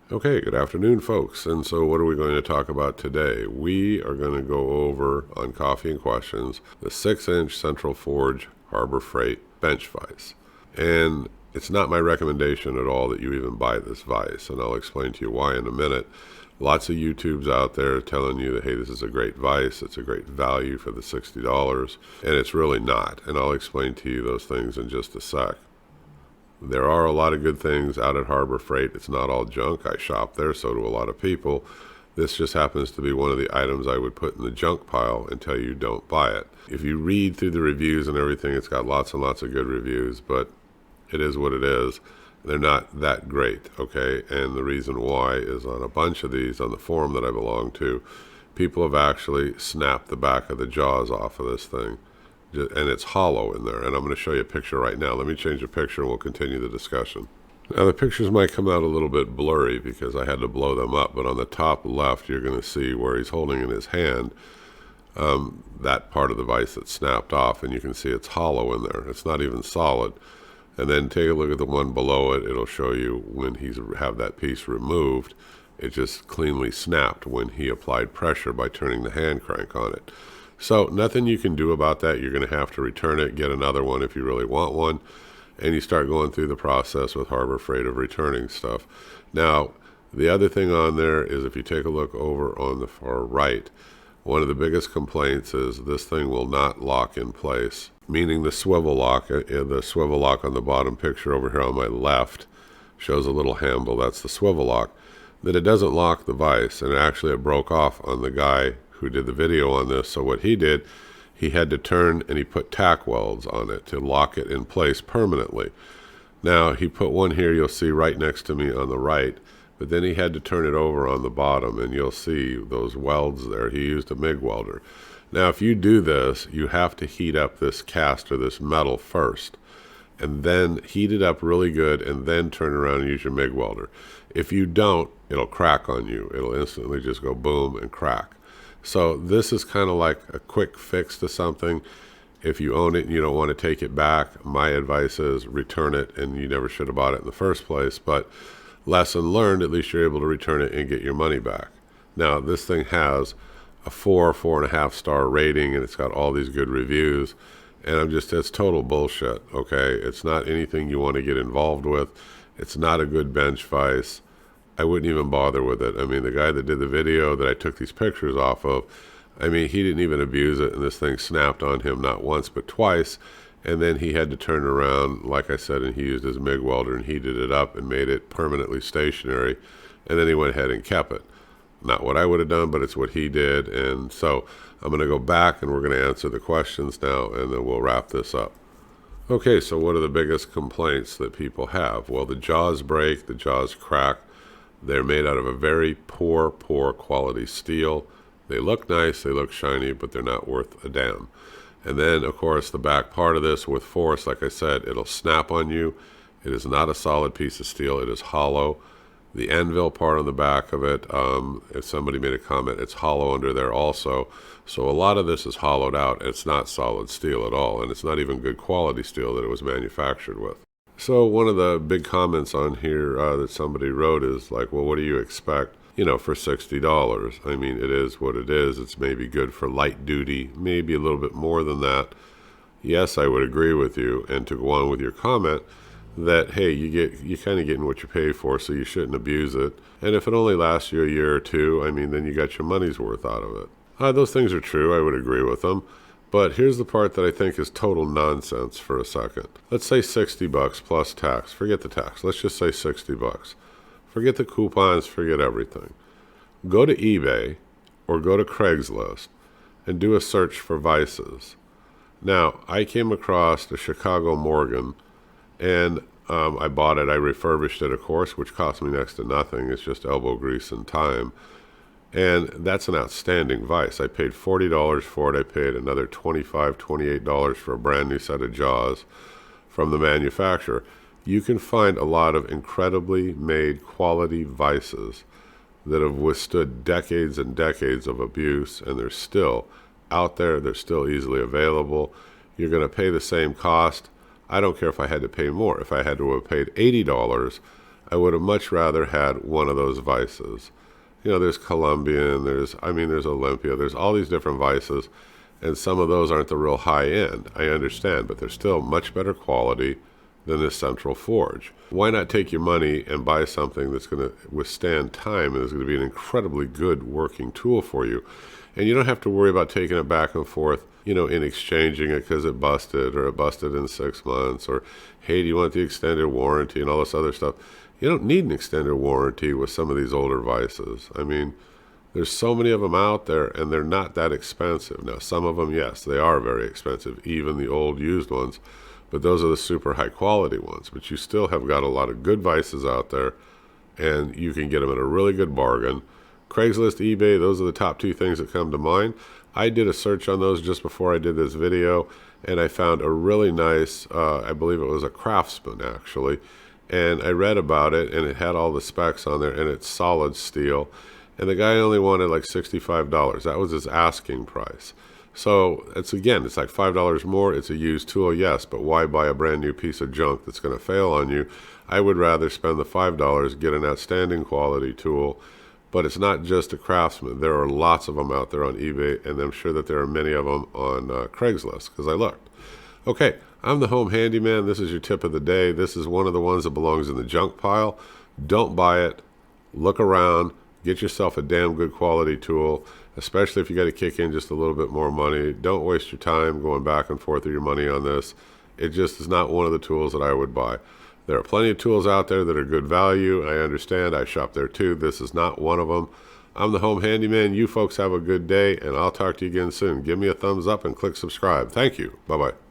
Okay, good afternoon, folks. And so, what are we going to talk about today? We are going to go over on Coffee and Questions the 6-inch Central Forge Harbor Freight bench vise. And it's not my recommendation at all that you even buy this vise, and I'll explain to you why in a minute. Lots of YouTubes out there telling you that, hey, this is a great vise, it's a great value for the $60, and it's really not. And I'll explain to you those things in just a sec. There are a lot of good things out at Harbor Freight. It's not all junk. I shop there, so do a lot of people. This just happens to be one of the items I would put in the junk pile until you don't buy it. If you read through the reviews and everything, it's got lots and lots of good reviews, but it is what it is. They're not that great, okay? And the reason why is on a bunch of these, on the forum that I belong to, people have actually snapped the back of the jaws off of this thing. And it's hollow in there, and I'm going to show you a picture right now. Let me change the picture and we'll continue the discussion. Now the pictures might come out a little bit blurry because I had to blow them up, but on the top left you're going to see where he's holding in his hand that part of the vise that snapped off, and you can see it's hollow in there. It's not even solid. And then take a look at the one below it. It'll show you when he's have that piece removed. It just cleanly snapped when he applied pressure by turning the hand crank on it. So nothing you can do about that. You're going to have to return it, get another one if you really want one, and you start going through the process with Harbor Freight of returning stuff. Now, the other thing on there is if you take a look over on the far right, one of the biggest complaints is this thing will not lock in place, meaning the swivel lock on the bottom picture over here on my left shows a little handle. That's the swivel lock, that it doesn't lock the vise, and actually it broke off on the guy who did the video on this. So what he did, he had to turn and he put tack welds on it to lock it in place permanently. Now he put one here, you'll see right next to me on the right, but then he had to turn it over on the bottom and you'll see those welds there. He used a MIG welder. Now if you do this, you have to heat up this cast or this metal first, and then heat it up really good and then turn around and use your MIG welder. If you don't, it'll crack on you. It'll instantly just go boom and crack. So this is kind of like a quick fix to something. If you own it and you don't want to take it back, my advice is return it, and you never should have bought it in the first place. But lesson learned, at least you're able to return it and get your money back. Now this thing has a 4.5 star rating, and it's got all these good reviews, and it's total bullshit, okay? It's not anything you want to get involved with. It's not a good bench vise. I wouldn't even bother with it. I mean, the guy that did the video that I took these pictures off of, I mean, he didn't even abuse it, and this thing snapped on him not once but twice, and then he had to turn around, like I said, and he used his MIG welder and heated it up and made it permanently stationary, and then he went ahead and kept it. Not what I would have done, but it's what he did. And so I'm going to go back and we're going to answer the questions now, and then we'll wrap this up. Okay, so what are the biggest complaints that people have? Well, the jaws break, the jaws crack. They're made out of a very poor quality steel. They look nice, they look shiny, but they're not worth a damn. And then, of course, the back part of this with force, like I said, it'll snap on you. It is not a solid piece of steel. It is hollow. The anvil part on the back of it, if somebody made a comment, it's hollow under there also. So a lot of this is hollowed out. It's not solid steel at all, and it's not even good quality steel that it was manufactured with. So one of the big comments on here that somebody wrote is like, well, what do you expect, for $60? I mean, it is what it is. It's maybe good for light duty, maybe a little bit more than that. Yes, I would agree with you. And to go on with your comment, that, hey, you kind of getting what you pay for, so you shouldn't abuse it. And if it only lasts you a year or two, I mean, then you got your money's worth out of it. Those things are true. I would agree with them. But here's the part that I think is total nonsense for a second. Let's say $60 plus tax. Forget the tax. Let's just say $60. Forget the coupons, forget everything. Go to eBay or go to Craigslist and do a search for vices. Now, I came across the Chicago Morgan, and I bought it. I refurbished it, of course, which cost me next to nothing. It's just elbow grease and time. And that's an outstanding vise. I paid $40 for it. I paid another $25, $28 for a brand new set of jaws from the manufacturer. You can find a lot of incredibly made quality vices that have withstood decades and decades of abuse, and they're still out there. They're still easily available. You're going to pay the same cost. I don't care if I had to pay more. If I had to have paid $80, I would have much rather had one of those Vises. You know, there's Colombian, there's Olympia, there's all these different Vises, and some of those aren't the real high end. I understand, but they're still much better quality than this Central Forge. Why not take your money and buy something that's going to withstand time and is going to be an incredibly good working tool for you? And you don't have to worry about taking it back and forth, you know, in exchanging it because it busted, or it busted in 6 months, or hey, do you want the extended warranty and all this other stuff. You don't need an extended warranty with some of these older Vises. I mean, there's so many of them out there, and they're not that expensive. Now, some of them, yes, they are very expensive, even the old used ones, but those are the super high quality ones. But you still have got a lot of good Vises out there, and you can get them at a really good bargain. Craigslist, eBay, those are the top two things that come to mind. I did a search on those just before I did this video, and I found a really nice, I believe it was a Craftsman actually, and I read about it, and it had all the specs on there, and it's solid steel, and the guy only wanted like $65. That was his asking price. So it's like $5 more. It's a used tool, yes, but why buy a brand new piece of junk that's going to fail on you? I would rather spend the $5, get an outstanding quality tool. But it's not just a Craftsman. There are lots of them out there on eBay, and I'm sure that there are many of them on Craigslist, because I looked. Okay, I'm the home handyman. This is your tip of the day. This is one of the ones that belongs in the junk pile. Don't buy it. Look around. Get yourself a damn good quality tool, especially if you got to kick in just a little bit more money. Don't waste your time going back and forth with your money on this. It just is not one of the tools that I would buy. There are plenty of tools out there that are good value. I understand. I shop there too. This is not one of them. I'm the home handyman. You folks have a good day, and I'll talk to you again soon. Give me a thumbs up and click subscribe. Thank you. Bye-bye.